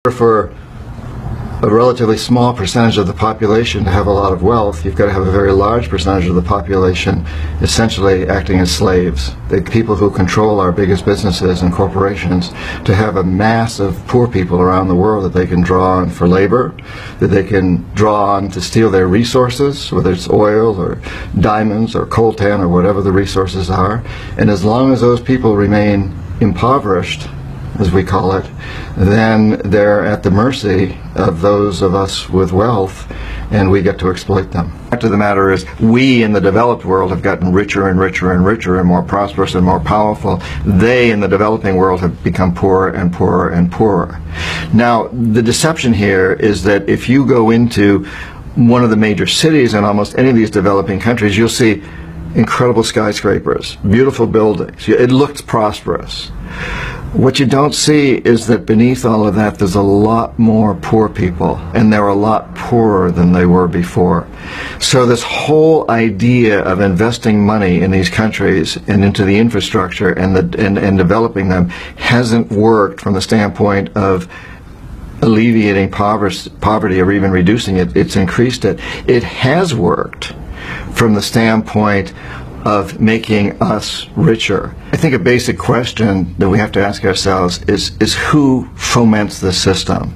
For a relatively small percentage of the population to have a lot of wealth, you've got to have a very large percentage of the population essentially acting as slaves. The people who control our biggest businesses and corporations, to have a mass of poor people around the world that they can draw on for labor, that they can draw on to steal their resources, whether it's oil or diamonds or coltan or whatever the resources are. And as long as those people remain impoverished, as we call it, then they're at the mercy of those of us with wealth, and we get to exploit them. The fact of the matter is, we in the developed world have gotten richer and richer and richer and more prosperous and more powerful. They in the developing world have become poorer and poorer and poorer. Now, the deception here is that if you go into one of the major cities in almost any of these developing countries, you'll see incredible skyscrapers, beautiful buildings. It looks prosperous. What you don't see is that beneath all of that there's a lot more poor people, and they're a lot poorer than they were before. So this whole idea of investing money in these countries and into the infrastructure and developing them hasn't worked from the standpoint of alleviating poverty or even reducing it. It's increased it. It has worked from the standpoint of making us richer. I think a basic question that we have to ask ourselves is who foments this system?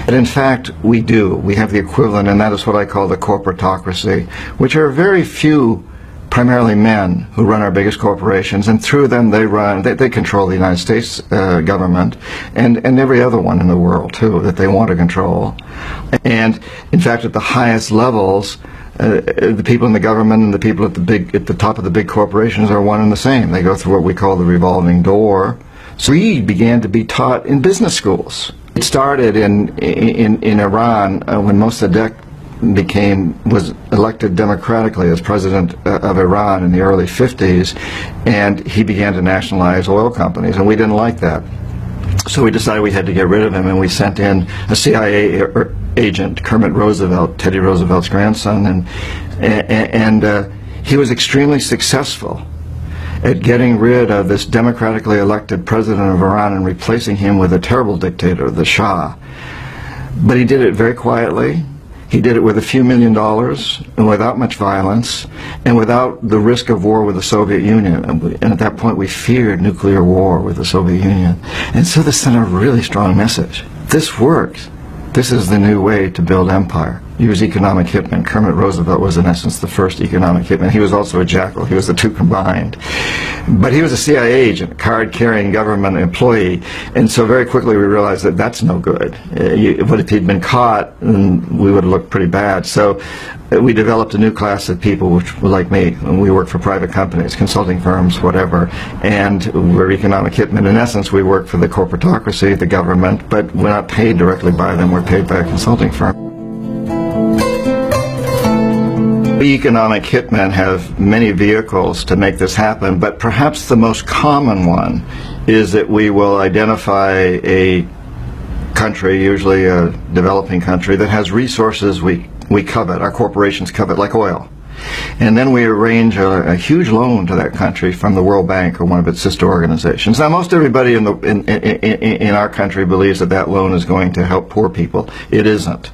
And in fact, we do. We have the equivalent, and that is what I call the corporatocracy, which are very few, primarily men, who run our biggest corporations, and through them they control the United States government and every other one in the world too that they want to control. And in fact, at the highest levels, the people in the government and the people at the top of the big corporations are one and the same. They go through what we call the revolving door. So we began to be taught in business schools. It started in Iran when Mossadegh was elected democratically as president of Iran in the early 50s, and he began to nationalize oil companies, and we didn't like that. So we decided we had to get rid of him, and we sent in a CIA agent, Kermit Roosevelt, Teddy Roosevelt's grandson, and he was extremely successful at getting rid of this democratically elected president of Iran and replacing him with a terrible dictator, the Shah. But he did it very quietly. He did it with a few $1 million and without much violence and without the risk of war with the Soviet Union. And at that point we feared nuclear war with the Soviet Union. And so this sent a really strong message. This works. This is the new way to build empire. Use economic hitmen. Kermit Roosevelt was in essence the first economic hitman. He was also a jackal. He was the two combined. But he was a CIA agent, card-carrying government employee, and so very quickly we realized that that's no good. What if he'd been caught, then we would have looked pretty bad. So we developed a new class of people, which were like me, and we work for private companies, consulting firms, whatever, and we're economic hitmen. In essence, we work for the corporatocracy, the government, but we're not paid directly by them. We're paid by a consulting firm. We economic hitmen have many vehicles to make this happen, but perhaps the most common one is that we will identify a country, usually a developing country, that has resources we covet, our corporations covet, like oil. And then we arrange a huge loan to that country from the World Bank or one of its sister organizations. Now, most everybody in our country believes that that loan is going to help poor people. It isn't.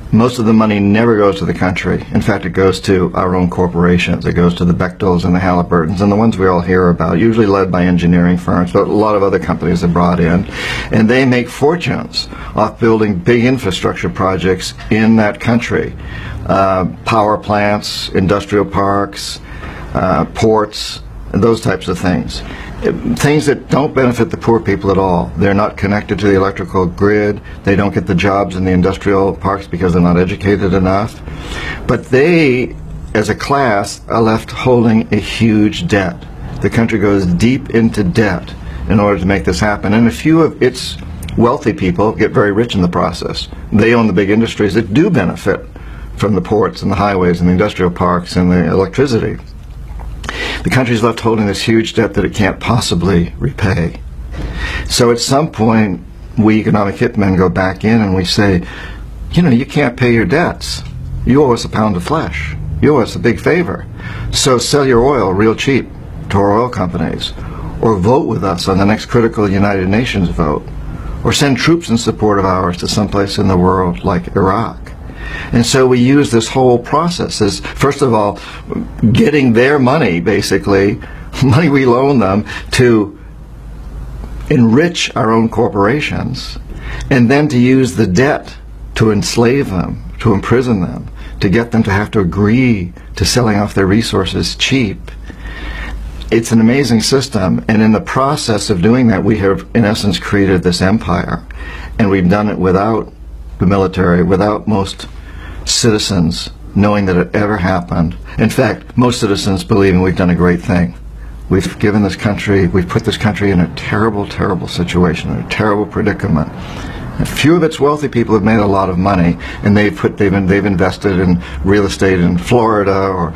Most of the money never goes to the country. In fact, it goes to our own corporations. It goes to the Bechtels and the Halliburtons and the ones we all hear about, usually led by engineering firms, but a lot of other companies are brought in. And they make fortunes off building big infrastructure projects in that country. Power plants, industrial parks, ports, and those types of things. Things that don't benefit the poor people at all. They're not connected to the electrical grid. They don't get the jobs in the industrial parks because they're not educated enough. But they, as a class, are left holding a huge debt. The country goes deep into debt in order to make this happen. And a few of its wealthy people get very rich in the process. They own the big industries that do benefit from the ports and the highways and the industrial parks and the electricity. The country's left holding this huge debt that it can't possibly repay. So at some point, we economic hitmen go back in and we say, you know, you can't pay your debts. You owe us a pound of flesh. You owe us a big favor. So sell your oil real cheap to our oil companies, or vote with us on the next critical United Nations vote, or send troops in support of ours to someplace in the world like Iraq. And so we use this whole process as, first of all, getting their money, basically, money we loan them, to enrich our own corporations, and then to use the debt to enslave them, to imprison them, to get them to have to agree to selling off their resources cheap. It's an amazing system, and in the process of doing that, we have, in essence, created this empire. And we've done it without the military, without most citizens knowing that it ever happened. In fact, most citizens believing we've done a great thing. We've given this country, we've put this country in a terrible, terrible situation, in a terrible predicament. A few of its wealthy people have made a lot of money, and they've invested in real estate in Florida or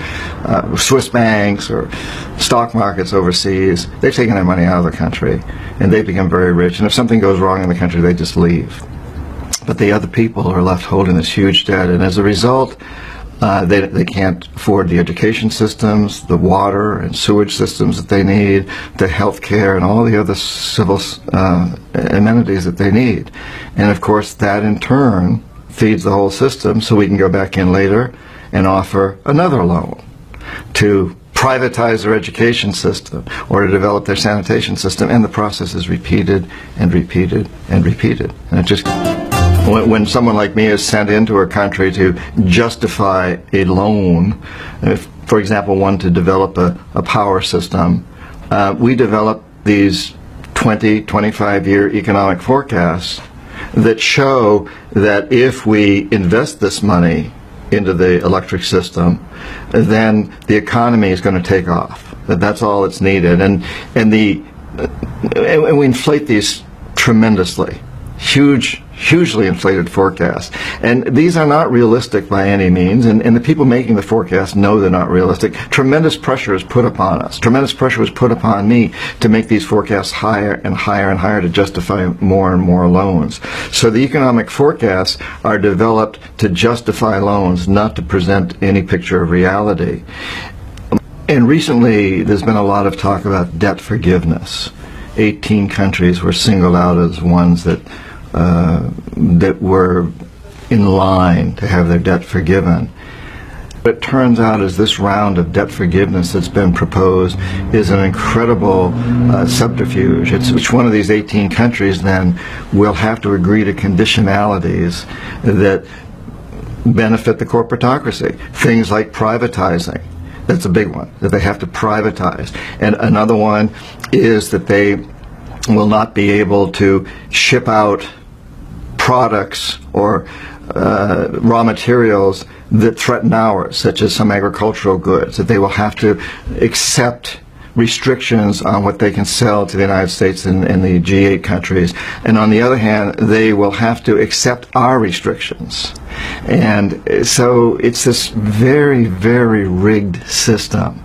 Swiss banks or stock markets overseas. They've taken their money out of the country, and they've become very rich. And if something goes wrong in the country, they just leave. But the other people are left holding this huge debt, and as a result, they can't afford the education systems, the water and sewage systems that they need, the health care, and all the other civil amenities that they need. And of course, that in turn feeds the whole system, so we can go back in later and offer another loan to privatize their education system or to develop their sanitation system, and the process is repeated and repeated and repeated. And it just... When someone like me is sent into a country to justify a loan, for example, one to develop a power system, we develop these 20, 25-year economic forecasts that show that if we invest this money into the electric system, then the economy is going to take off. That's all that's needed. And we inflate these tremendously. Hugely inflated forecasts. And these are not realistic by any means, and the people making the forecasts know they're not realistic. Tremendous pressure is put upon us. Tremendous pressure was put upon me to make these forecasts higher and higher and higher to justify more and more loans. So the economic forecasts are developed to justify loans, not to present any picture of reality. And recently, there's been a lot of talk about debt forgiveness. 18 countries were singled out as ones that were in line to have their debt forgiven. But it turns out as this round of debt forgiveness that's been proposed is an incredible subterfuge. It's which one of these 18 countries then will have to agree to conditionalities that benefit the corporatocracy. Things like privatizing. That's a big one, that they have to privatize. And another one is that they will not be able to ship out products or raw materials that threaten ours, such as some agricultural goods, that they will have to accept restrictions on what they can sell to the United States and the G8 countries. And on the other hand, they will have to accept our restrictions. And so it's this very, very rigged system.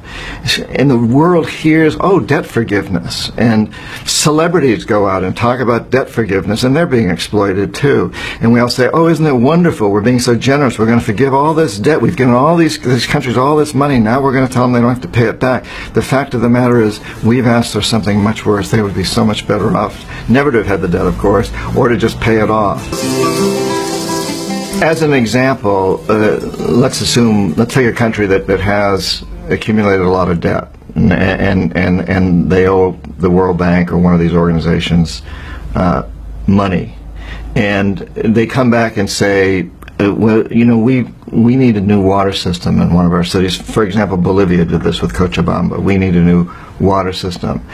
And the world hears, oh, debt forgiveness. And celebrities go out and talk about debt forgiveness, and they're being exploited too. And we all say, oh, isn't it wonderful? We're being so generous. We're going to forgive all this debt. We've given all these countries all this money. Now we're going to tell them they don't have to pay it back. The fact of the matter is, we've asked for something much worse. They would be so much better off never to have had the debt, of course, or to just pay it off. As an example, let's take a country that has accumulated a lot of debt, and they owe the World Bank or one of these organizations money, and they come back and say, well, you know, we need a new water system in one of our cities. For example, Bolivia did this with Cochabamba. We need a new water system.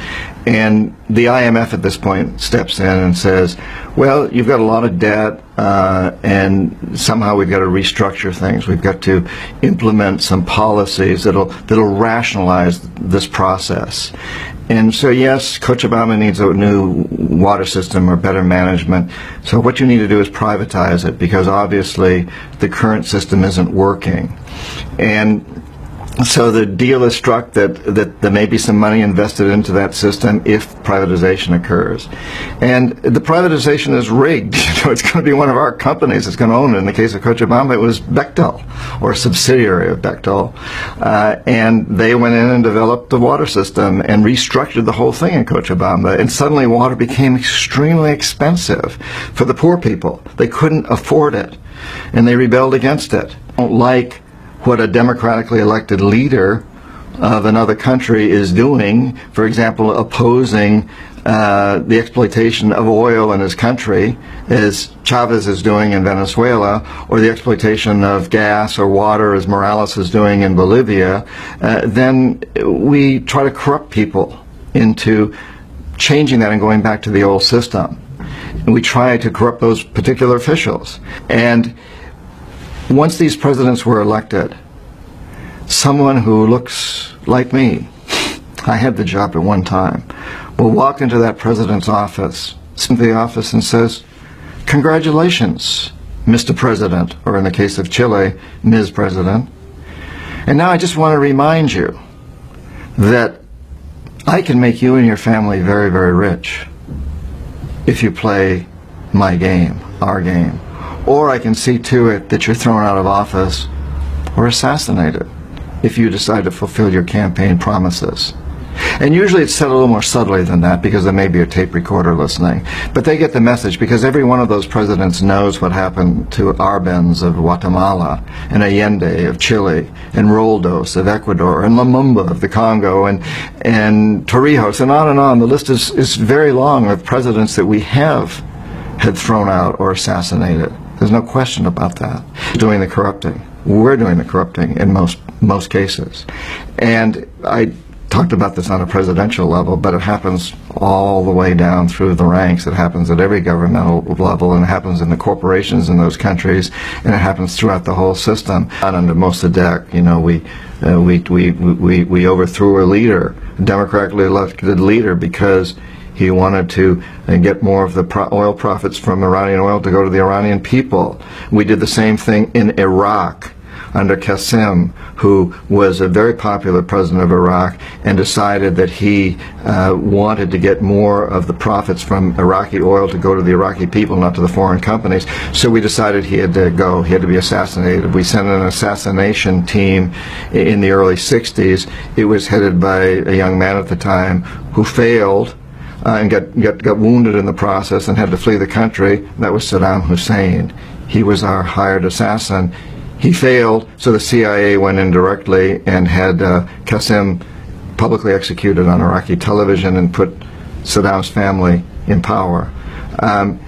And the IMF at this point steps in and says, well, you've got a lot of debt, and somehow we've got to restructure things. We've got to implement some policies that'll rationalize this process. And so, yes, Cochabamba needs a new water system or better management. So what you need to do is privatize it, because obviously the current system isn't working. And So the deal is struck that there may be some money invested into that system if privatization occurs. And the privatization is rigged. It's going to be one of our companies that's going to own it. In the case of Cochabamba, it was Bechtel, or a subsidiary of Bechtel. And they went in and developed the water system and restructured the whole thing in Cochabamba. And suddenly water became extremely expensive for the poor people. They couldn't afford it. And they rebelled against it. Don't like what a democratically elected leader of another country is doing, for example, opposing the exploitation of oil in his country, as Chavez is doing in Venezuela, or the exploitation of gas or water, as Morales is doing in Bolivia, then we try to corrupt people into changing that and going back to the old system. And we try to corrupt those particular officials. And once these presidents were elected, someone who looks like me, I had the job at one time, will walk into that president's office, and says, "Congratulations, Mr. President," or in the case of Chile, Ms. President. And now I just want to remind you that I can make you and your family very, very rich if you play my game, our game. Or I can see to it that you're thrown out of office or assassinated if you decide to fulfill your campaign promises. And usually it's said a little more subtly than that, because there may be a tape recorder listening. But they get the message, because every one of those presidents knows what happened to Arbenz of Guatemala, and Allende of Chile, and Roldos of Ecuador, and Lumumba of the Congo, and Torrijos, and on. The list is very long of presidents that we have had thrown out or assassinated. There's no question about that. Doing the corrupting. We're doing the corrupting in most cases. And I talked about this on a presidential level, but it happens all the way down through the ranks. It happens at every governmental level, and it happens in the corporations in those countries, and it happens throughout the whole system. Not under Mossadegh, we overthrew a leader, a democratically elected leader, because he wanted to get more of the oil profits from Iranian oil to go to the Iranian people. We did the same thing in Iraq under Qasem, who was a very popular president of Iraq, and decided that he wanted to get more of the profits from Iraqi oil to go to the Iraqi people, not to the foreign companies. So we decided he had to go. He had to be assassinated. We sent an assassination team in the early 60s. It was headed by a young man at the time who failed and got wounded in the process and had to flee the country. That was Saddam Hussein. He was our hired assassin. He failed, so the CIA went in directly and had Qasem publicly executed on Iraqi television and put Saddam's family in power.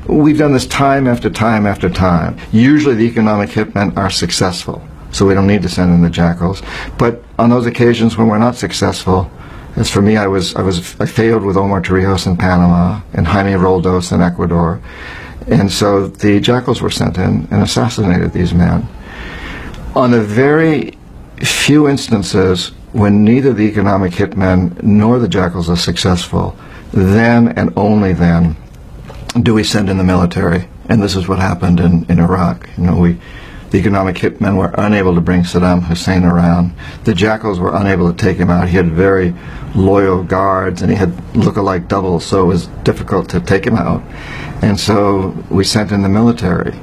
We've done this time after time after time. Usually the economic hitmen are successful, so we don't need to send in the jackals. But on those occasions when we're not successful, as for me, I failed with Omar Torrijos in Panama and Jaime Roldos in Ecuador. And so the jackals were sent in and assassinated these men. On the very few instances when neither the economic hitmen nor the jackals are successful, then and only then do we send in the military. And this is what happened in Iraq. The economic hitmen were unable to bring Saddam Hussein around. The jackals were unable to take him out. He had very loyal guards, and he had look-alike doubles, so it was difficult to take him out. And so we sent in the military.